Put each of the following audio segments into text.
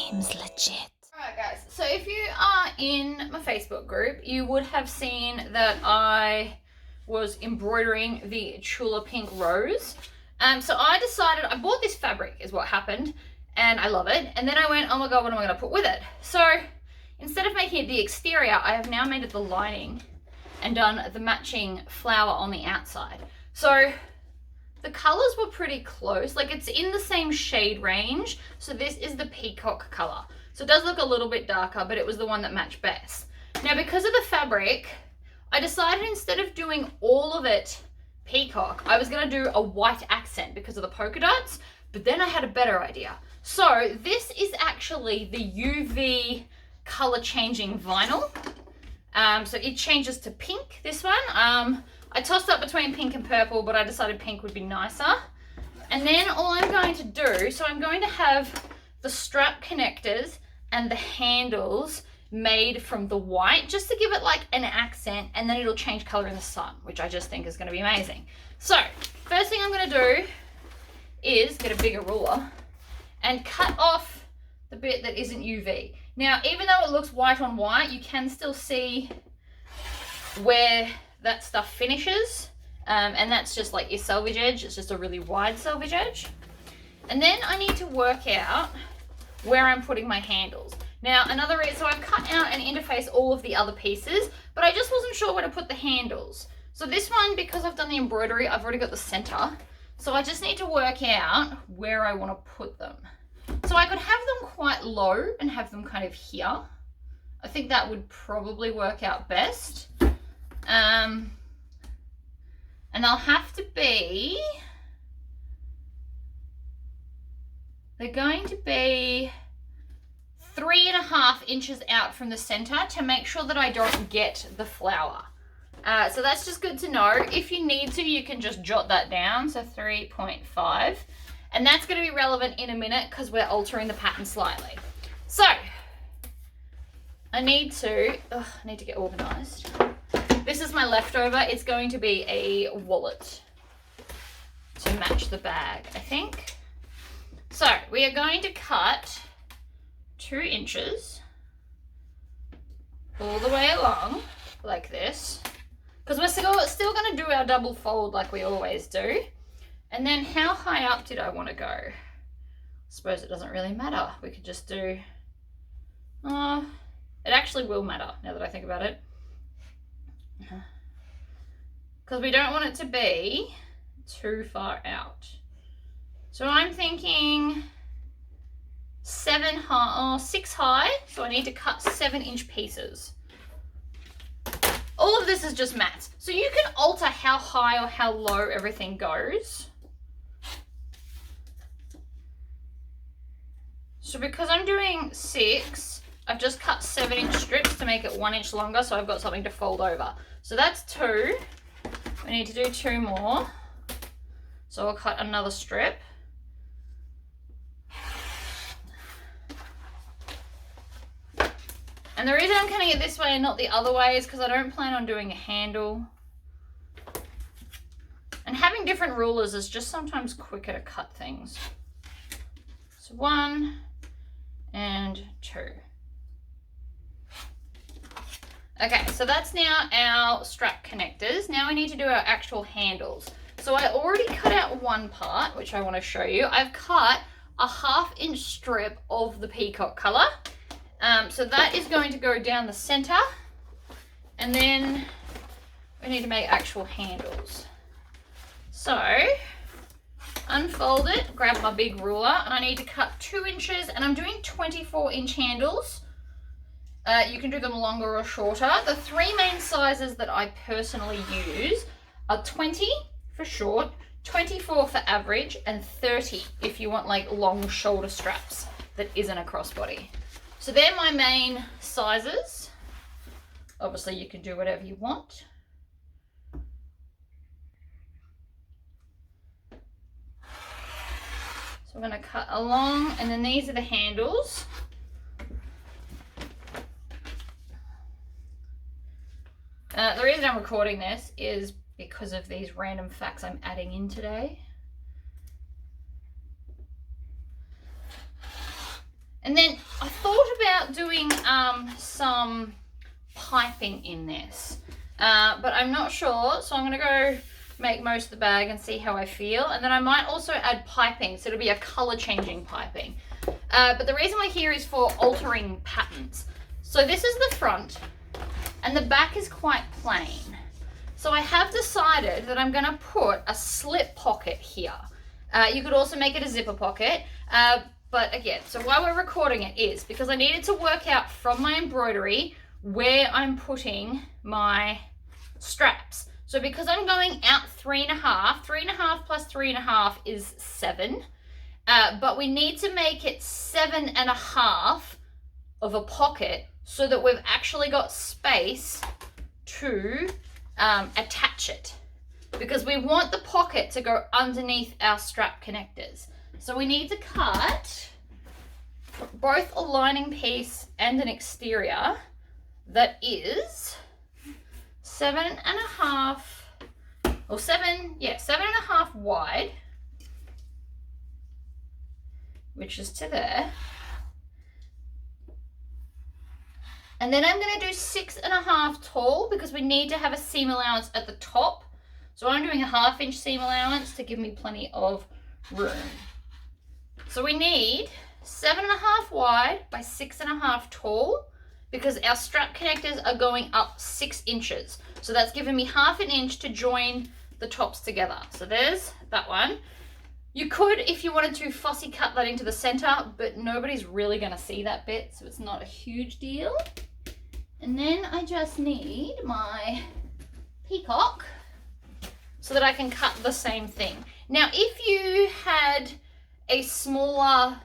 seems legit. Alright guys, so if you are in my Facebook group, you would have seen that I was embroidering the Chula Pink Rose. So I decided, I bought this fabric is what happened, and I love it. And then I went, oh my god, what am I going to put with it? So instead of making it the exterior, I have now made it the lining and done the matching flower on the outside. So the colors were pretty close, like it's in the same shade range. So this is the peacock color. So it does look a little bit darker, but it was the one that matched best. Now, because of the fabric, I decided instead of doing all of it peacock, I was gonna do a white accent because of the polka dots, but then I had a better idea. So this is actually the UV color changing vinyl. So it changes to pink, this one. I tossed up between pink and purple, but I decided pink would be nicer. And then all I'm going to do, so I'm going to have the strap connectors and the handles made from the white, just to give it like an accent, and then it'll change color in the sun, which I just think is going to be amazing. So first thing I'm going to do is get a bigger ruler and cut off the bit that isn't UV. Now, even though it looks white on white, you can still see where that stuff finishes, and that's just like your selvage edge. It's just a really wide selvage edge. And then I need to work out where I'm putting my handles. Now, another reason, so I've cut out and interfaced all of the other pieces, but I just wasn't sure where to put the handles. So this one, because I've done the embroidery, I've already got the center. So I just need to work out where I want to put them. So I could have them quite low and have them kind of here. I think that would probably work out best. And they'll have to be, they're going to be 3.5 inches out from the center to make sure that I don't get the flower. So that's just good to know. If you need to, you can just jot that down. So 3.5. And that's going to be relevant in a minute because we're altering the pattern slightly. So I need to get organized. This is my leftover. It's going to be a wallet to match the bag, I think. So we are going to cut 2 inches all the way along like this, because we're still going to do our double fold like we always do. And then how high up did I want to go? I suppose it doesn't really matter. We could just do, it actually will matter now that I think about it, because we don't want it to be too far out. So I'm thinking 6 high, so I need to cut 7-inch pieces. All of this is just maths. So you can alter how high or how low everything goes. So because I'm doing 6, I've just cut 7-inch strips to make it 1 inch longer, so I've got something to fold over. So that's 2. We need to do 2 more. So I'll cut another strip. And the reason I'm cutting it this way and not the other way is because I don't plan on doing a handle. And having different rulers is just sometimes quicker to cut things. So 1 and 2. Okay, so that's now our strap connectors. Now we need to do our actual handles. So I already cut out one part, which I want to show you. I've cut a 1/2 inch strip of the peacock color. So that is going to go down the center, and then we need to make actual handles. So unfold it, grab my big ruler, and I need to cut 2 inches, and I'm doing 24-inch handles. You can do them longer or shorter. The 3 main sizes that I personally use are 20 for short, 24 for average, and 30 if you want like long shoulder straps that isn't a crossbody. So they're my main sizes. Obviously you can do whatever you want. So I'm going to cut along, and then these are the handles. The reason I'm recording this is because of these random facts I'm adding in today. And then I thought about doing some piping in this, but I'm not sure. So I'm gonna go make most of the bag and see how I feel. And then I might also add piping, so it'll be a color changing piping. But the reason we're here is for altering patterns. So this is the front and the back is quite plain. So I have decided that I'm gonna put a slip pocket here. You could also make it a zipper pocket. But again, so why we're recording it is because I needed to work out from my embroidery where I'm putting my straps. So because I'm going out 3.5 plus 3.5 is 7. But we need to make it 7.5 of a pocket so that we've actually got space to attach it. Because we want the pocket to go underneath our strap connectors. So we need to cut both a lining piece and an exterior that is 7.5 or 7.5 wide, which is to there. And then I'm going to do 6.5 tall because we need to have a seam allowance at the top. So I'm doing a 1/2 inch seam allowance to give me plenty of room. So we need 7.5 wide by 6.5 tall because our strap connectors are going up 6 inches. So that's giving me 1/2 inch to join the tops together. So there's that one. You could, if you wanted to, fussy cut that into the center, but nobody's really gonna see that bit, so it's not a huge deal. And then I just need my peacock so that I can cut the same thing. Now, if you had a smaller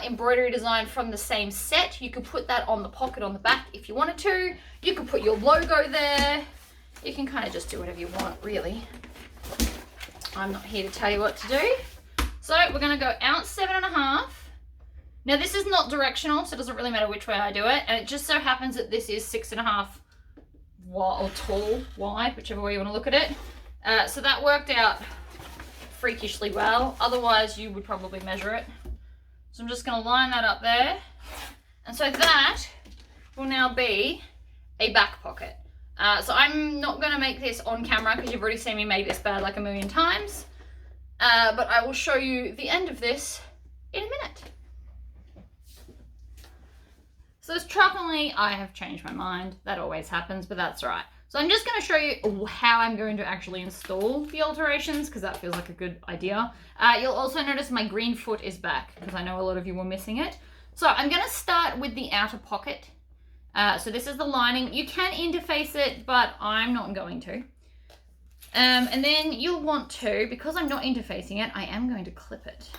embroidery design from the same set, you could put that on the pocket on the back if you wanted to. You could put your logo there. You can kind of just do whatever you want, really. I'm not here to tell you what to do. So we're gonna go out 7.5. Now this is not directional, so it doesn't really matter which way I do it. And it just so happens that this is 6.5 wide or tall, wide, whichever way you want to look at it. So that worked out freakishly well. Otherwise you would probably measure it. So I'm just gonna line that up there. And so that will now be a back pocket. So I'm not gonna make this on camera because you've already seen me make this bag like a million times. But I will show you the end of this in a minute. So shockingly, I have changed my mind. That always happens, but that's all right. So I'm just going to show you how I'm going to actually install the alterations because that feels like a good idea. You'll also notice my green foot is back because I know a lot of you were missing it. So I'm going to start with the outer pocket. So this is the lining. You can interface it, but I'm not going to. And then you'll want to, because I'm not interfacing it, I am going to clip it.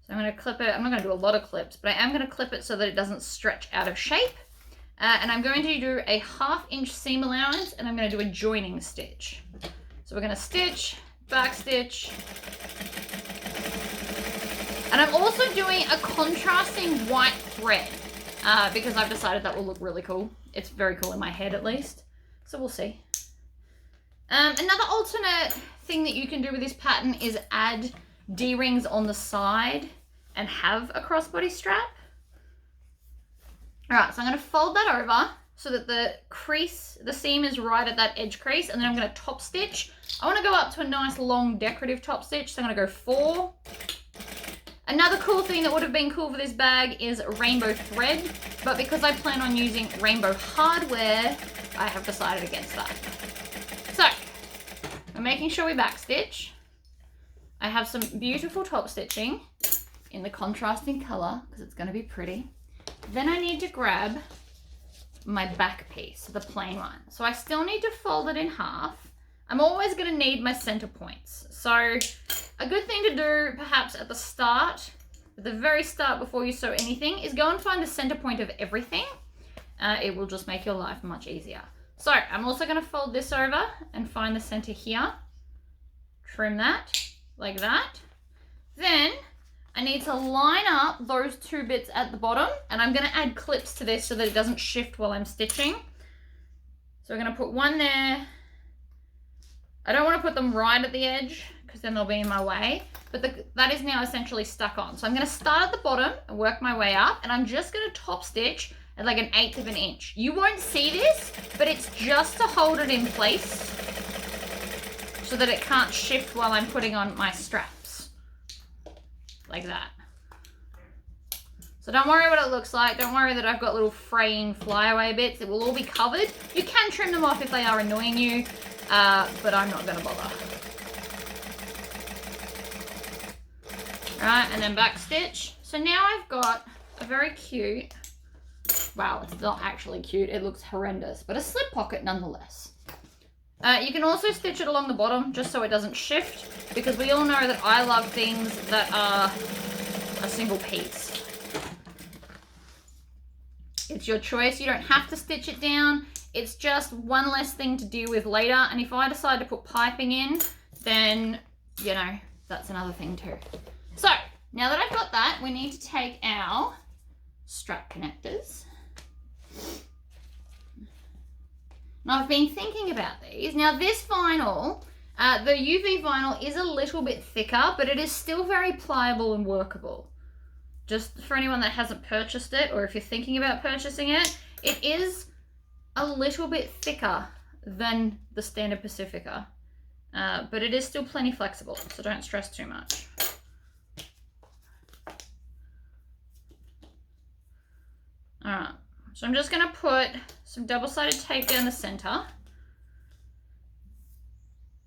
So I'm going to clip it. I'm not going to do a lot of clips, but I am going to clip it so that it doesn't stretch out of shape. And I'm going to do a 1/2 inch seam allowance and I'm going to do a joining stitch. So we're going to stitch, back stitch. And I'm also doing a contrasting white thread because I've decided that will look really cool. It's very cool in my head at least. So we'll see. Another alternate thing that you can do with this pattern is add D-rings on the side and have a crossbody strap. All right, so I'm going to fold that over so that the crease, the seam is right at that edge crease, and then I'm going to top stitch. I want to go up to a nice long decorative top stitch, so I'm going to go 4. Another cool thing that would have been cool for this bag is rainbow thread, but because I plan on using rainbow hardware, I have decided against that. So, I'm making sure we back stitch. I have some beautiful top stitching in the contrasting color because it's going to be pretty. Then I need to grab my back piece, the plain one. So I still need to fold it in half. I'm always going to need my center points. So a good thing to do perhaps at the start, at the very start before you sew anything, is go and find the center point of everything. It will just make your life much easier. So I'm also going to fold this over and find the center here. Trim that like that. Then I need to line up those 2 bits at the bottom, and I'm going to add clips to this so that it doesn't shift while I'm stitching. So we're going to put one there I don't want to put them right at the edge because then they'll be in my way. But that is now essentially stuck on. So I'm going to start at the bottom and work my way up. And I'm just going to top stitch at like 1/8 of an inch. You won't see this, but it's just to hold it in place so that it can't shift while I'm putting on my straps. Like that. So don't worry what it looks like. Don't worry that I've got little fraying flyaway bits. It will all be covered. You can trim them off if they are annoying you, but I'm not going to bother. Right, and then back stitch. So now I've got a very cute, wow, it's not actually cute. It looks horrendous, but a slip pocket nonetheless. You can also stitch it along the bottom just so it doesn't shift, because we all know that I love things that are a single piece. It's your choice. You don't have to stitch it down. It's just one less thing to deal with later. And if I decide to put piping in, then, you know, that's another thing too. So now that I've got that, we need to take our strap connectors. Now I've been thinking about these. Now this vinyl, the UV vinyl is a little bit thicker, but it is still very pliable and workable. Just for anyone that hasn't purchased it, or if you're thinking about purchasing it, it is a little bit thicker than the standard Pacifica, but it is still plenty flexible, so don't stress too much. All right, so I'm just gonna put some double-sided tape down the center,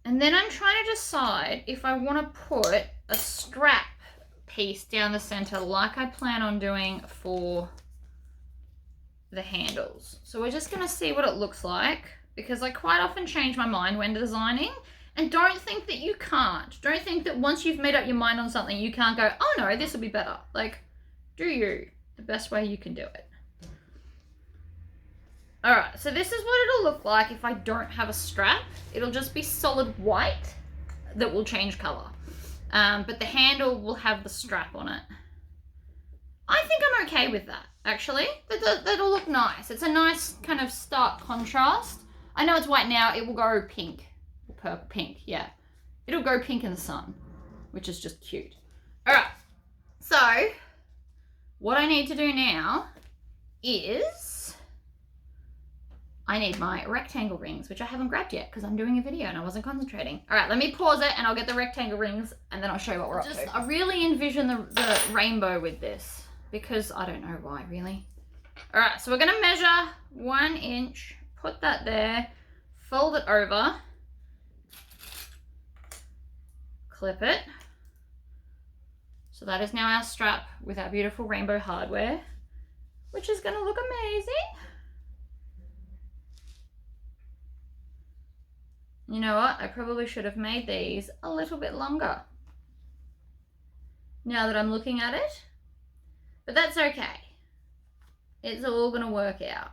and then I'm trying to decide if I want to put a strap piece down the center like I plan on doing for the handles. So we're just going to see what it looks like, because I quite often change my mind when designing, and don't think that you can't. Don't think that once you've made up your mind on something you can't go, oh no, this will be better. Like, do you the best way you can do it. Alright, so this is what it'll look like if I don't have a strap. It'll just be solid white that will change color. But the handle will have the strap on it. I think I'm okay with that, actually. That'll look nice. It's a nice kind of stark contrast. I know it's white now. It will go pink. Or purple, pink, yeah. It'll go pink in the sun, which is just cute. All right. So what I need to do now is I need my rectangle rings, which I haven't grabbed yet because I'm doing a video and I wasn't concentrating. All right, let me pause it and I'll get the rectangle rings and then I'll show you what we're up to. I really envision the rainbow with this because I don't know why, really. All right, so we're gonna measure 1 inch, put that there, fold it over, clip it. So that is now our strap with our beautiful rainbow hardware, which is gonna look amazing. You know what? I probably should have made these a little bit longer now that I'm looking at it, but that's okay. It's all gonna work out.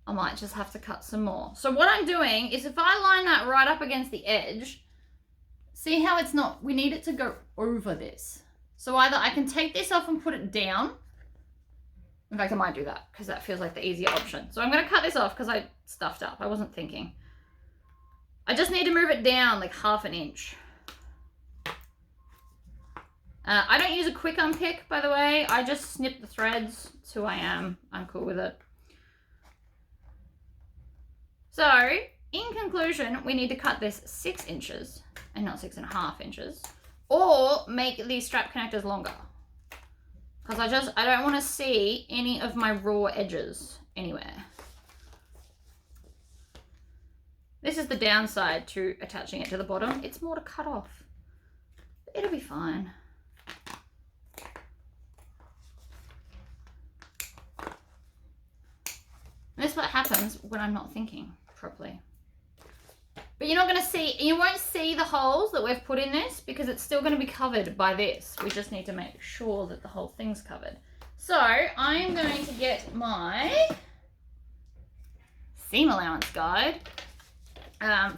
I might just have to cut some more. So what I'm doing is if I line that right up against the edge, see how it's not, we need it to go over this. So either I can take this off and put it down. In fact, I might do that because that feels like the easier option. So I'm gonna cut this off because I stuffed up. I wasn't thinking. I just need to move it down like 1/2 inch. I don't use a quick unpick, by the way. I just snip the threads. It's who I am. I'm cool with it. So, in conclusion, we need to cut this 6 inches and not 6.5 inches, or make these strap connectors longer. Because I don't want to see any of my raw edges anywhere. This is the downside to attaching it to the bottom. It's more to cut off. It'll be fine. And this is what happens when I'm not thinking properly. But you're not going to see, you won't see the holes that we've put in this because it's still going to be covered by this. We just need to make sure that the whole thing's covered. So I'm going to get my seam allowance guide.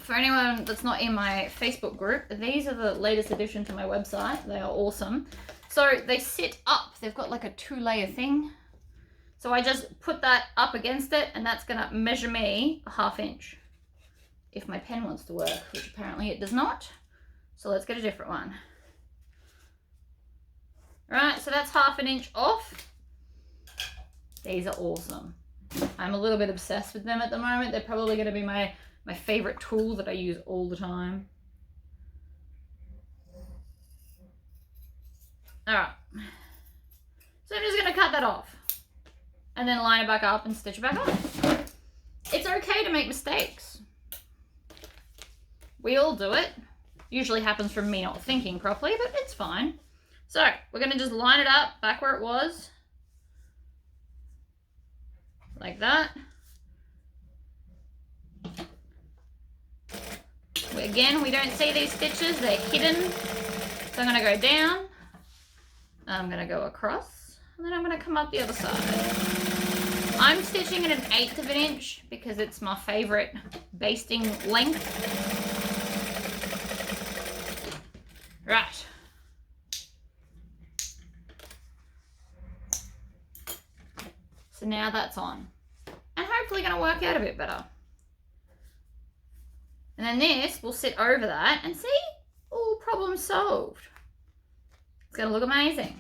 For anyone that's not in my Facebook group, these are the latest addition to my website. They are awesome. So they sit up. They've got like a 2-layer thing. So I just put that up against it and that's going to measure me 1/2 inch. if my pen wants to work, which apparently it does not. So let's get a different one. Right, so that's 1/2 inch off. These are awesome. I'm a little bit obsessed with them at the moment. They're probably going to be my favorite tool that I use all the time. All right. So I'm just going to cut that off and then line it back up and stitch it back on. It's okay to make mistakes. We all do it. Usually happens from me not thinking properly, but it's fine. So we're going to just line it up back where it was. Like that. Again, we don't see these stitches, they're hidden. So I'm going to go down, I'm going to go across, and then I'm going to come up the other side. I'm stitching at an 1/8 of an inch because it's my favorite basting length. Right. So now that's on. And hopefully going to work out a bit better. And then this will sit over that and see, all problem solved. It's going to look amazing.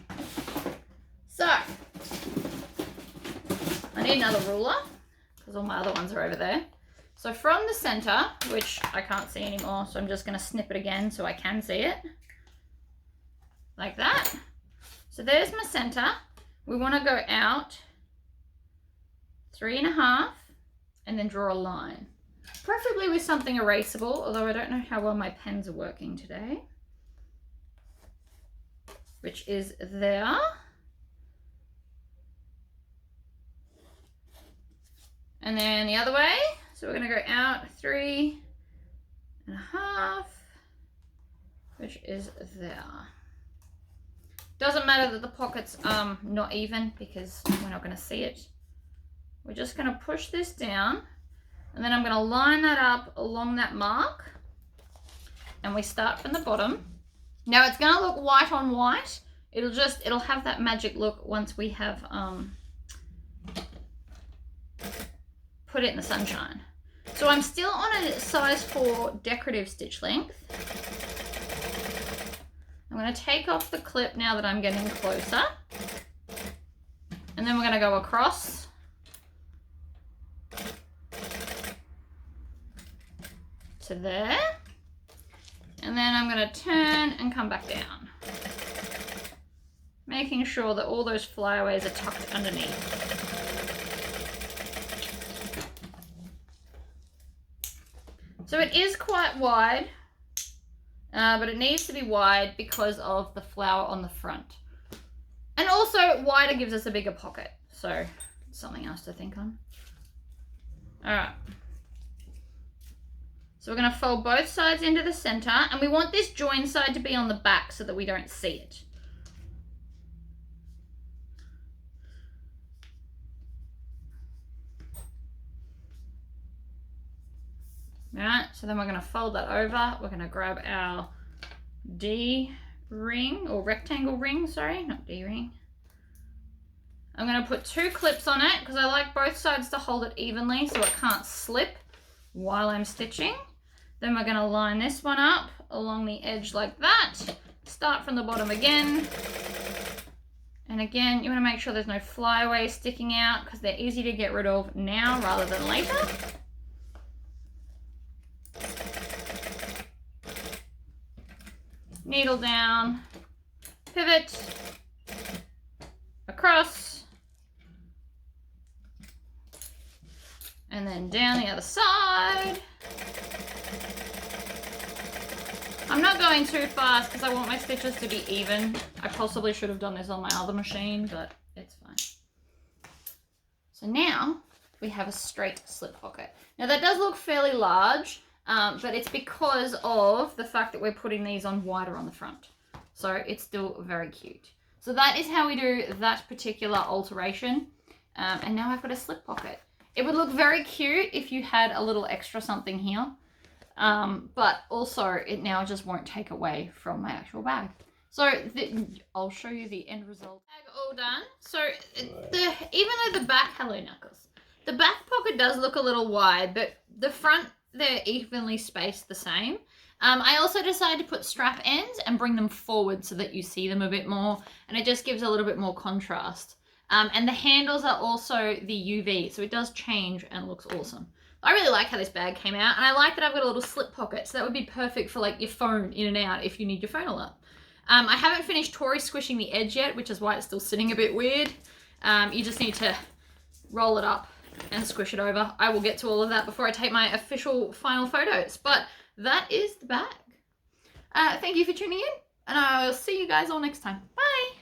So, I need another ruler because all my other ones are over there. So from the center, which I can't see anymore, so I'm just going to snip it again so I can see it. Like that. So there's my center. We want to go out 3.5 and then draw a line. Preferably with something erasable, although I don't know how well my pens are working today. Which is there. And then the other way. So we're going to go out 3.5, which is there. Doesn't matter that the pocket's not even because we're not going to see it. We're just going to push this down. And then I'm going to line that up along that mark. And we start from the bottom. Now it's going to look white on white. It'll have that magic look once we have put it in the sunshine. So I'm still on a size 4 decorative stitch length. I'm going to take off the clip now that I'm getting closer. And then we're going to go across. To there, and then I'm going to turn and come back down, making sure that all those flyaways are tucked underneath. So it is quite wide, but it needs to be wide because of the flower on the front, and also wider gives us a bigger pocket, so something else to think on. All right. So we're going to fold both sides into the center, and we want this join side to be on the back so that we don't see it. Alright, so then we're going to fold that over. We're going to grab our D ring, or rectangle ring, sorry, not D ring. I'm going to put 2 clips on it because I like both sides to hold it evenly so it can't slip while I'm stitching. Then we're going to line this one up along the edge like that. Start from the bottom again. And again, you want to make sure there's no flyaways sticking out because they're easy to get rid of now rather than later. Needle down, pivot, across, and then down the other side. I'm not going too fast because I want my stitches to be even. I possibly should have done this on my other machine, but it's fine. So now we have a straight slip pocket. Now that does look fairly large, but it's because of the fact that we're putting these on wider on the front. So it's still very cute. So that is how we do that particular alteration. And now I've got a slip pocket. It would look very cute if you had a little extra something here. But also it now just won't take away from my actual bag. So I'll show you the end result. Bag all done. So even though the back, hello Knuckles, the back pocket does look a little wide, but the front they're evenly spaced the same. I also decided to put strap ends and bring them forward so that you see them a bit more, and it just gives a little bit more contrast. And the handles are also the UV, so it does change and looks awesome. I really like how this bag came out, and I like that I've got a little slip pocket, so that would be perfect for like your phone in and out if you need your phone a lot. I haven't finished Tory squishing the edge yet, which is why it's still sitting a bit weird. You just need to roll it up and squish it over. I will get to all of that before I take my official final photos, but that is the bag. Thank you for tuning in, and I'll see you guys all next time. Bye!